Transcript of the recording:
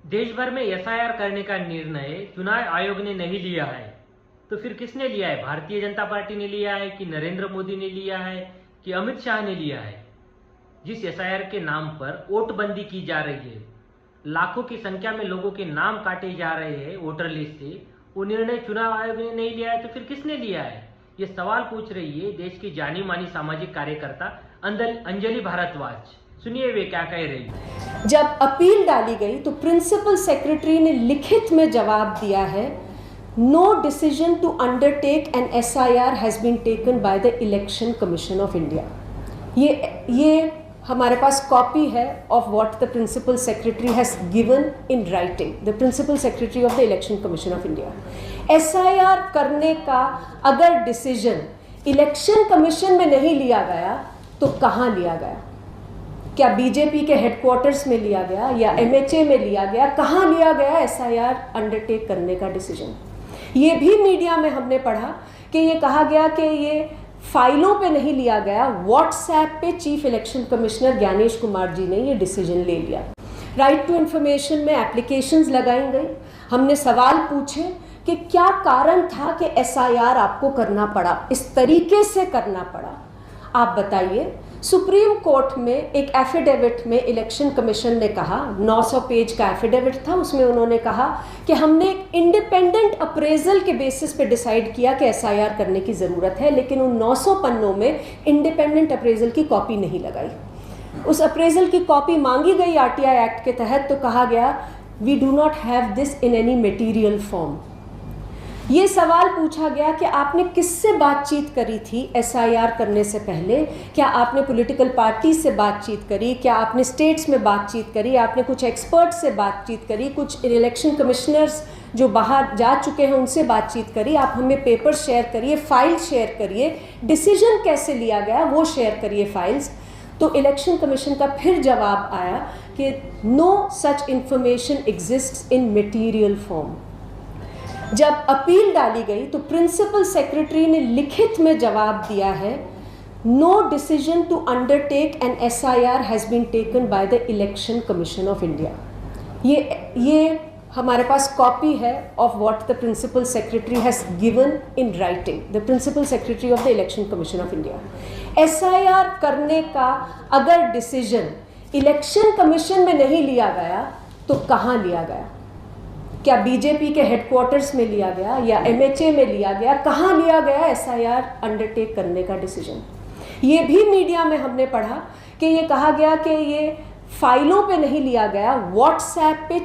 देश भर में एसआईआर करने का निर्णय चुनाव आयोग ने नहीं लिया है, तो फिर किसने लिया है? भारतीय जनता पार्टी ने लिया है कि नरेंद्र मोदी ने लिया है कि अमित शाह ने लिया है? जिस एसआईआर के नाम पर वोटबंदी की जा रही है, लाखों की संख्या में लोगों के नाम काटे जा रहे हैं वोटर लिस्ट से, वो निर्णय चुनाव आयोग ने नहीं लिया है, तो फिर किसने लिया है? ये सवाल पूछ रही है देश की जानी मानी सामाजिक कार्यकर्ता अंजलि भारद्वाज। सुनिए वे क्या कह रही है। जब अपील डाली गई तो प्रिंसिपल सेक्रेटरी ने लिखित में जवाब दिया है, no decision to undertake an SIR has been taken by the election commission of India. ये हमारे पास कॉपी है of what the principal secretary has given in writing, the principal secretary of the election commission of India. SIR करने का अगर decision election commission में नहीं लिया गया तो कहाँ लिया गया? क्या बीजेपी के हेडक्वार्टर्स में लिया गया या एमएचए में लिया गया? कहाँ लिया गया एसआईआर अंडरटेक करने का डिसीजन? ये भी मीडिया में हमने पढ़ा कि ये कहा गया कि ये फाइलों पे नहीं लिया गया, व्हाट्सएप पे chief election commissioner Gyanesh Kumar ji ने ये डिसीजन ले लिया। राइट टू इंफॉर्मेशन में एप्लीकेशंस लगाई गई, हमने सवाल पूछे कि क्या कारण था कि एसआईआर आपको करना पड़ा, इस तरीके से करना पड़ा, आप बताइए। सुप्रीम कोर्ट में एक एफिडेविट में इलेक्शन कमीशन ने कहा, 900 पेज का एफिडेविट था, उसमें उन्होंने कहा कि हमने एक इंडिपेंडेंट अप्रेजल के बेसिस पे डिसाइड किया कि एसआईआर करने की ज़रूरत है, लेकिन उन 900 पन्नों में इंडिपेंडेंट अप्रेजल की कॉपी नहीं लगाई। उस अप्रेजल की कॉपी मांगी गई आरटीआई एक्ट के तहत, तो कहा गया we do not have this in any material form. ये सवाल पूछा गया कि आपने किससे बातचीत करी थी एसआईआर करने से पहले? क्या आपने पॉलिटिकल पार्टी से बातचीत करी? क्या आपने स्टेट्स में बातचीत करी? आपने कुछ एक्सपर्ट से बातचीत करी? कुछ इलेक्शन कमिश्नर्स जो बाहर जा चुके हैं उनसे बातचीत करी? आप हमें पेपर शेयर करिए, फाइल शेयर करिए, डिसीजन कैसे लिया गया वो शेयर करिए, फाइल्स। तो इलेक्शन कमीशन का फिर जवाब आया कि नो सच इंफॉर्मेशन एग्जिस्ट्स इन मटेरियल फॉर्म। जब अपील डाली गई तो प्रिंसिपल सेक्रेटरी ने लिखित में जवाब दिया है, no decision to undertake an SIR has been taken by the election commission of India. ये हमारे पास कॉपी है of what the principal secretary has given in writing, the principal secretary of the election commission of India. SIR करने का अगर decision election commission में नहीं लिया गया तो कहाँ लिया गया? क्या बीजेपी के हेडक्वार्टर्स में लिया गया या एमएचए में लिया गया? कहाँ लिया गया एसआईआर अंडरटेक करने का डिसीजन? ये भी मीडिया में हमने पढ़ा कि ये कहा गया कि ये फाइलों पे नहीं लिया गया, व्हाट्सएप पे